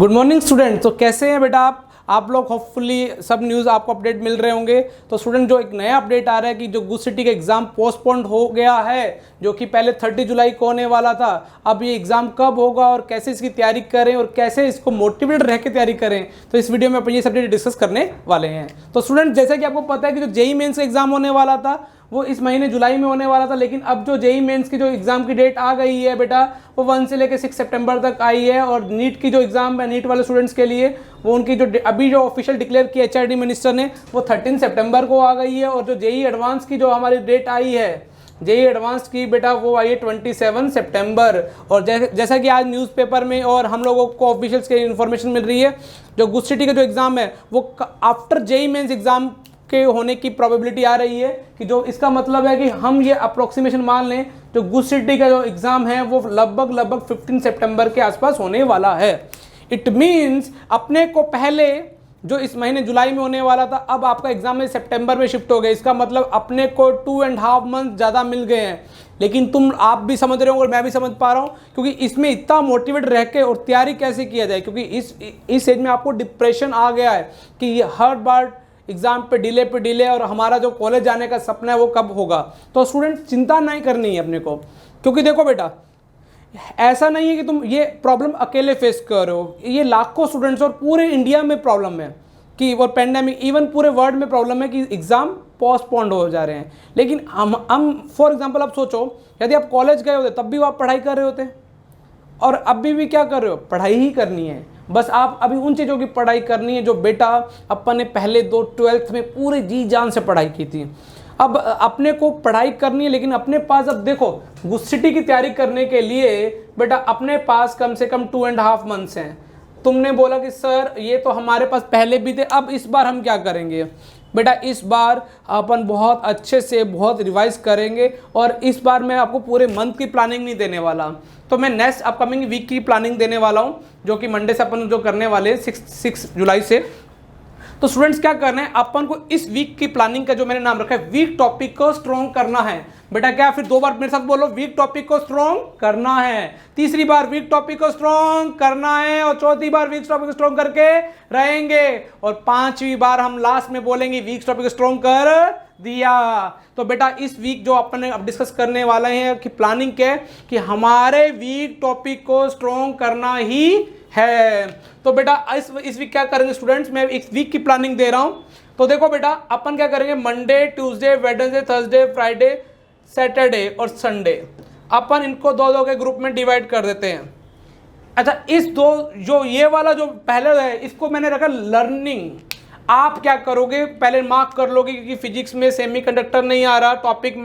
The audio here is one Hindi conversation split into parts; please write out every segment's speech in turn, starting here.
Good morning student. तो कैसे हैं बेटा आप लोग होपफुली सब न्यूज़ आपको अपडेट मिल रहे होंगे। तो स्टूडेंट जो एक नया अपडेट आ रहा है कि जो गुड सिटी का एग्ज़ाम पोस्टपोन्ड हो गया है, जो कि पहले 30 जुलाई को होने वाला था। अब ये एग्ज़ाम कब होगा और कैसे इसकी तैयारी करें और कैसे इसको मोटिवेटेड रह के तैयारी करें, तो इस वीडियो में अपन ये सब्जेक्ट डिस्कस करने वाले हैं। तो स्टूडेंट जैसे कि आपको पता है कि जो जेईई मेंस का एग्ज़ाम होने वाला था वो इस महीने जुलाई में होने वाला था, लेकिन अब जो जेईई मेंस की जो एग्ज़ाम की डेट आ गई है बेटा, वो 1 से लेकर 6 सितंबर तक आई है। और नीट की जो एग्ज़ाम है नीट वाले स्टूडेंट्स के लिए, वो उनकी जो अभी जो ऑफिशियल डिक्लेयर की एचआरडी मिनिस्टर ने, वो 13 सितंबर को आ गई है। और जो जेईई एडवांस की जो हमारी डेट आई है जेईई एडवांस की बेटा, वो आई है 27 सितंबर। और जैसा कि आज न्यूज़पेपर में और हम लोगों को ऑफिशियल्स की इन्फॉर्मेशन मिल रही है, जो गुड सिटी का जो एग्ज़ाम है वो आफ्टर जेईई मेंस एग्ज़ाम के होने की प्रोबेबिलिटी आ रही है। कि जो इसका मतलब है कि हम ये अप्रोक्सीमेशन मान लें, जो गुड सिटी का जो एग्ज़ाम है वो लगभग 15 सितंबर के आसपास होने वाला है। इट मीन्स अपने को पहले जो इस महीने जुलाई में होने वाला था, अब आपका एग्जाम में सितंबर में शिफ्ट हो गया। इसका मतलब अपने को 2.5 मंथ ज़्यादा मिल गए हैं। लेकिन आप भी समझ रहे हो और मैं भी समझ पा रहा हूँ, क्योंकि इसमें इतना मोटिवेट रह के और तैयारी कैसे किया जाए, क्योंकि इस एज में आपको डिप्रेशन आ गया है कि ये हर बार एग्जाम पे डिले और हमारा जो कॉलेज जाने का सपना है वो कब होगा। तो स्टूडेंट चिंता नहीं करनी है अपने को, क्योंकि देखो बेटा, ऐसा नहीं है कि तुम ये प्रॉब्लम अकेले फेस कर रहे हो। ये लाखों स्टूडेंट्स और पूरे इंडिया में प्रॉब्लम है कि, और पेंडेमिक इवन पूरे वर्ल्ड में प्रॉब्लम है कि एग्ज़ाम पोस्टपोन्ड हो जा रहे हैं। लेकिन हम फॉर एग्जांपल आप सोचो, यदि आप कॉलेज गए होते तब भी आप पढ़ाई कर रहे होते, और अभी भी क्या कर रहे हो, पढ़ाई ही करनी है। बस आप अभी उन चीज़ों की पढ़ाई करनी है जो बेटा अपन ने पहले 12th में पूरे जी जान से पढ़ाई की थी। अब अपने को पढ़ाई करनी है, लेकिन अपने पास अब देखो गुड सिटी की तैयारी करने के लिए बेटा अपने पास कम से कम 2.5 मंथ्स हैं। तुमने बोला कि सर ये तो हमारे पास पहले भी थे, अब इस बार हम क्या करेंगे बेटा? इस बार अपन बहुत अच्छे से बहुत रिवाइज करेंगे, और इस बार मैं आपको पूरे मंथ की प्लानिंग नहीं देने वाला। तो मैं नेक्स्ट अपकमिंग वीक की प्लानिंग देने वाला हूँ, जो कि मंडे से अपन जो करने वाले हैं 6 जुलाई से। तो स्टूडेंट्स क्या करना है, अपन को इस वीक की प्लानिंग का जो मैंने नाम रखा है, वीक टॉपिक को स्ट्रॉन्ग करना है बेटा। क्या फिर 2 बार मेरे साथ बोलो, वीक टॉपिक को स्ट्रॉन्ग करना है। तीसरी बार वीक टॉपिक को स्ट्रॉन्ग करना है, और चौथी बार वीक टॉपिक को स्ट्रॉन्ग करके रहेंगे, और 5वीं बार हम लास्ट में बोलेंगे वीक टॉपिक को स्ट्रॉन्ग कर दिया। तो बेटा इस वीक जो अपन अब डिस्कस करने वाले हैं कि प्लानिंग क्या है, कि हमारे वीक टॉपिक को स्ट्रॉन्ग करना ही है। तो बेटा इस वीक क्या करेंगे स्टूडेंट्स, मैं इस वीक की प्लानिंग दे रहा हूं। तो देखो बेटा, अपन क्या करेंगे, Monday, Tuesday, Wednesday, Thursday, Friday, Saturday और संडे, अपन इनको 2-2 के ग्रुप में डिवाइड कर देते हैं। अच्छा, इस जो ये वाला जो पहले है, इसको मैंने रखा लर्निंग। आप क्या करोगे, पहले मार्क कर लोगे, क्योंकि फिजिक्स में सेमीकंडक्टर नहीं आ रहा टॉपिक,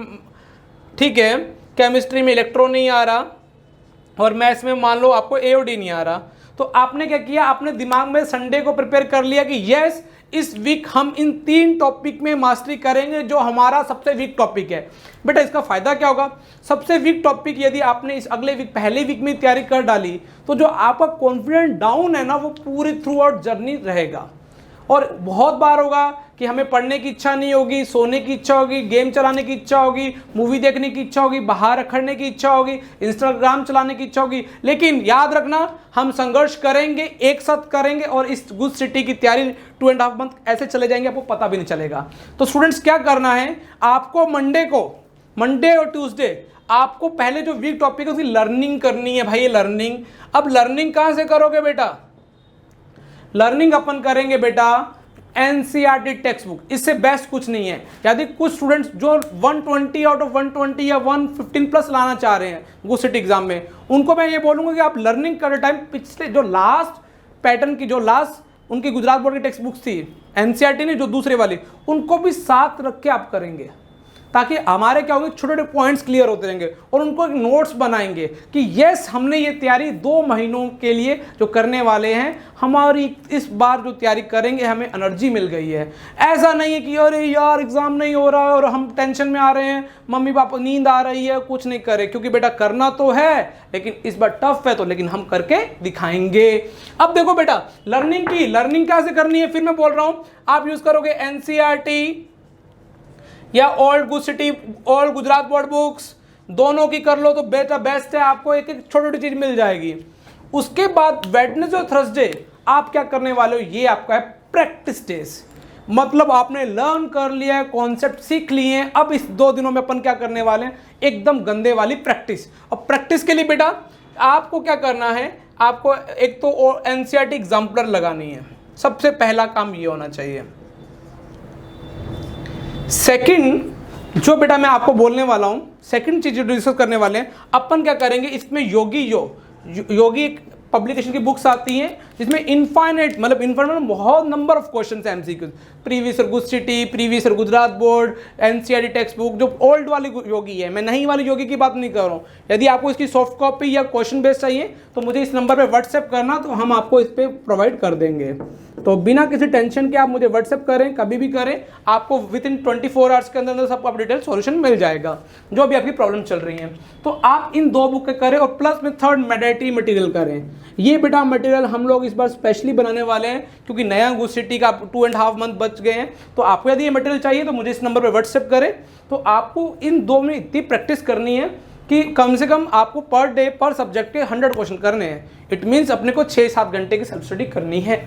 ठीक है, केमिस्ट्री में इलेक्ट्रॉन नहीं आ रहा, और मैथ्स में मान लो आपको एओडी नहीं आ रहा। तो आपने क्या किया, आपने दिमाग में संडे को प्रिपेयर कर लिया कि यस, इस वीक हम इन 3 टॉपिक में मास्टरी करेंगे, जो हमारा सबसे वीक टॉपिक है। बेटा इसका फायदा क्या होगा, सबसे वीक टॉपिक यदि आपने इस अगले वीक पहले वीक में तैयारी कर डाली, तो जो आपका कॉन्फिडेंस डाउन है ना, वो पूरी थ्रू आउट जर्नी रहेगा। और बहुत बार होगा कि हमें पढ़ने की इच्छा नहीं होगी, सोने की इच्छा होगी, गेम चलाने की इच्छा होगी, मूवी देखने की इच्छा होगी, बाहर रखने की इच्छा होगी, इंस्टाग्राम चलाने की इच्छा होगी। लेकिन याद रखना, हम संघर्ष करेंगे, एक साथ करेंगे, और इस गुड सिटी की तैयारी 2.5 मंथ ऐसे चले जाएंगे, आपको पता भी नहीं चलेगा। तो स्टूडेंट्स क्या करना है, आपको मंडे और ट्यूसडे आपको पहले जो वीक टॉपिक है उसकी लर्निंग करनी है भाई, ये लर्निंग। अब लर्निंग कहाँ से करोगे बेटा, लर्निंग अपन करेंगे बेटा एनसीईआरटी टेक्स्ट बुक, इससे बेस्ट कुछ नहीं है। यदि कुछ स्टूडेंट्स जो 120 आउट ऑफ 120 या 115 प्लस लाना चाह रहे हैं गुड सिटी एग्जाम में, उनको मैं ये बोलूंगा कि आप लर्निंग करते टाइम पिछले जो लास्ट पैटर्न की जो लास्ट उनकी गुजरात बोर्ड की टेक्स्ट बुक्स थी, एनसीईआरटी ने जो दूसरे वाली, उनको भी साथ रख के आप करेंगे, ताकि हमारे क्या होंगे, छोटे छोटे पॉइंट्स क्लियर होते रहेंगे, और उनको एक नोट्स बनाएंगे कि यस, हमने ये तैयारी 2 महीनों के लिए जो करने वाले हैं, हमारी इस बार जो तैयारी करेंगे हमें एनर्जी मिल गई है। ऐसा नहीं है कि अरे यार एग्जाम नहीं हो रहा है और हम टेंशन में आ रहे हैं, मम्मी पापा नींद आ रही है, कुछ नहीं करे, क्योंकि बेटा करना तो है, लेकिन इस बार टफ है, तो लेकिन हम करके दिखाएंगे। अब देखो बेटा, लर्निंग कैसे करनी है, फिर मैं बोल रहा हूं, आप यूज करोगे एनसीईआरटी या old good city, old Gujarat board books, दोनों की कर लो तो बेटा बेस्ट है, आपको एक एक छोटी छोटी चीज मिल जाएगी। उसके बाद वेडनेसडे और थर्सडे आप क्या करने वाले हो, ये आपका है प्रैक्टिस डेज। मतलब आपने लर्न कर लिया है, कॉन्सेप्ट सीख लिए हैं, अब इस 2 दिनों में अपन क्या करने वाले हैं, एकदम गंदे वाली प्रैक्टिस। अब प्रैक्टिस के लिए बेटा आपको क्या करना है, आपको एक तो एनसीईआरटी एग्जाम्पलर लगानी है, सबसे पहला काम ये होना चाहिए। सेकंड जो बेटा मैं आपको बोलने वाला हूं, सेकंड चीज जो डिस्कस करने वाले हैं, अपन क्या करेंगे, इसमें योगी पब्लिकेशन की बुक्स आती हैं जिसमें इनफाइनाइट बहुत नंबर ऑफ क्वेश्चन है, MCQs, previous year good city, previous year Gujarat board, NCERT text book, जो ओल्ड वाली योगी है, मैं नई वाली योगी की बात नहीं कर रहा हूँ। यदि आपको इसकी सॉफ्ट कॉपी या क्वेश्चन बेस्ड चाहिए तो मुझे इस नंबर पे व्हाट्सएप करना, तो हम आपको इस पर प्रोवाइड कर देंगे। तो बिना किसी टेंशन के आप मुझे व्हाट्सएप करें, कभी भी करें, आपको विद इन 24 आवर्स के अंदर सबका डिटेल सॉल्यूशन मिल जाएगा जो भी आपकी प्रॉब्लम चल रही है। तो आप इन 2 बुक के करें और प्लस में थर्ड मैंडेटरी मटेरियल करें। ये बेटा मटेरियल हम लोग इस बार स्पेशली बनाने वाले हैं क्योंकि नया गुड सिटी का 2.5 मंथ बच गए हैं। तो आपको यदि ये मटेरियल चाहिए तो मुझे इस नंबर पर व्हाट्सएप करें। तो आपको इन 2 में इतनी प्रैक्टिस करनी है कि कम से कम आपको पर डे पर सब्जेक्ट के 100 क्वेश्चन करने हैं। इट मीन्स अपने को 6-7 घंटे की सेल्फ स्टडी करनी है।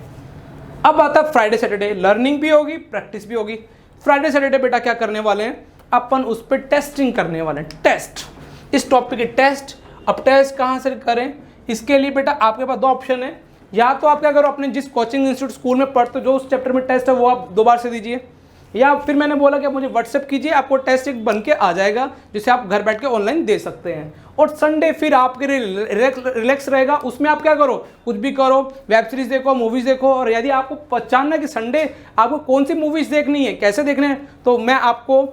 अब आता है फ्राइडे सैटरडे, लर्निंग भी होगी, प्रैक्टिस भी होगी। फ्राइडे सैटरडे बेटा क्या करने वाले हैं, अपन उस पर टेस्टिंग करने वाले हैं, टेस्ट, इस टॉपिक के टेस्ट। अब टेस्ट कहाँ से करें, इसके लिए बेटा आपके पास 2 ऑप्शन है। या तो आप क्या करो, अपने जिस कोचिंग इंस्टीट्यूट स्कूल में पढ़ते हो जो उस चैप्टर में टेस्ट है वो आप 2 बार से दीजिए, या फिर मैंने बोला कि आप मुझे व्हाट्सएप कीजिए, आपको टेस्ट एक बन के आ जाएगा जिसे आप घर बैठ के ऑनलाइन दे सकते हैं। और संडे फिर आपके लिए रिलैक्स रहेगा, उसमें आप क्या करो, कुछ भी करो, वेब सीरीज देखो, मूवीज देखो। और यदि आपको पहचानना है कि संडे आपको कौन सी मूवीज देखनी है, कैसे देखने हैं, तो मैं आपको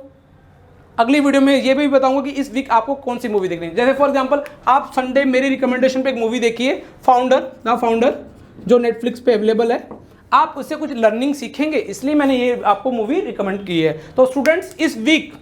अगली वीडियो में ये भी बताऊंगा कि इस वीक आपको कौन सी मूवी देखनी है। जैसे फॉर एग्जांपल आप संडे मेरी रिकमेंडेशन पे एक मूवी देखिए, फाउंडर, जो नेटफ्लिक्स पे अवेलेबल है। आप उससे कुछ लर्निंग सीखेंगे, इसलिए मैंने ये आपको मूवी रिकमेंड की है। तो स्टूडेंट्स, इस वीक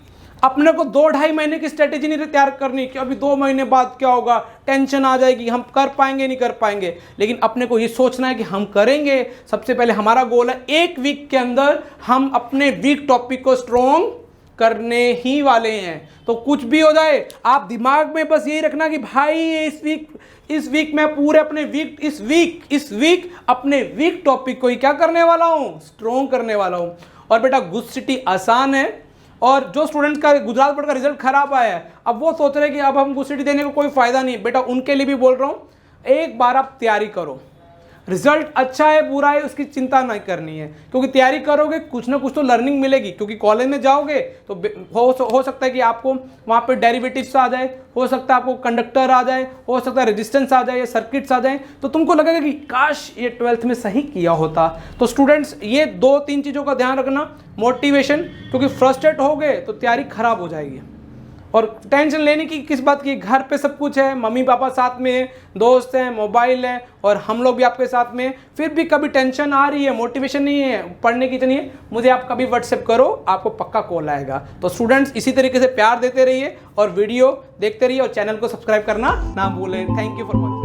अपने को 2-2.5 महीने की स्ट्रेटेजी नहीं तैयार करनी कि अभी 2 महीने बाद क्या होगा, टेंशन आ जाएगी, हम कर पाएंगे नहीं कर पाएंगे। लेकिन अपने को ये सोचना है कि हम करेंगे। सबसे पहले हमारा गोल है 1 वीक के अंदर हम अपने वीक टॉपिक को स्ट्रॉन्ग करने ही वाले हैं। तो कुछ भी हो जाए, आप दिमाग में बस यही रखना कि भाई इस वीक मैं पूरे अपने इस वीक अपने वीक टॉपिक को ही क्या करने वाला हूं, स्ट्रॉन्ग करने वाला हूं। और बेटा गुड सिटी आसान है, और जो स्टूडेंट्स का गुजरात बोर्ड का रिजल्ट खराब आया है, अब वो सोच रहे हैं कि अब हम गुड सिटी देने को कोई फायदा नहीं। बेटा उनके लिए भी बोल रहा हूं, एक बार आप तैयारी करो, रिजल्ट अच्छा है बुरा है उसकी चिंता नहीं करनी है, क्योंकि तैयारी करोगे कुछ ना कुछ तो लर्निंग मिलेगी। क्योंकि कॉलेज में जाओगे तो हो सकता है कि आपको वहाँ पे डेरिवेटिव्स आ जाए, हो सकता है आपको कंडक्टर आ जाए, हो सकता है रेजिस्टेंस आ जाए या सर्किट्स आ जाए, तो तुमको लगेगा कि काश ये 12th में सही किया होता। तो स्टूडेंट्स, ये 2-3 चीज़ों का ध्यान रखना। मोटिवेशन, क्योंकि फ्रस्ट्रेट हो गए तो तैयारी खराब हो जाएगी। और टेंशन लेने की किस बात की, घर पे सब कुछ है, मम्मी पापा साथ में है, दोस्त हैं, मोबाइल है, और हम लोग भी आपके साथ में। फिर भी कभी टेंशन आ रही है, मोटिवेशन नहीं है, पढ़ने की इतनी है, मुझे आप कभी व्हाट्सएप करो, आपको पक्का कॉल आएगा। तो स्टूडेंट्स, इसी तरीके से प्यार देते रहिए और वीडियो देखते रहिए और चैनल को सब्सक्राइब करना ना भूलें। Thank you for watching.